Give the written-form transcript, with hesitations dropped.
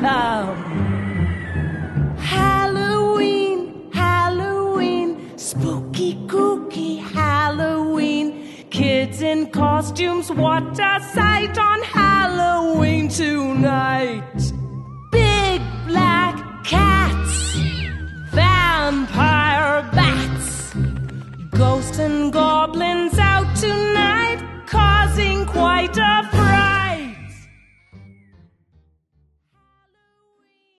come. Halloween, Halloween, spooky, kooky Halloween. Kids in costumes, what a sight on Halloween tonight.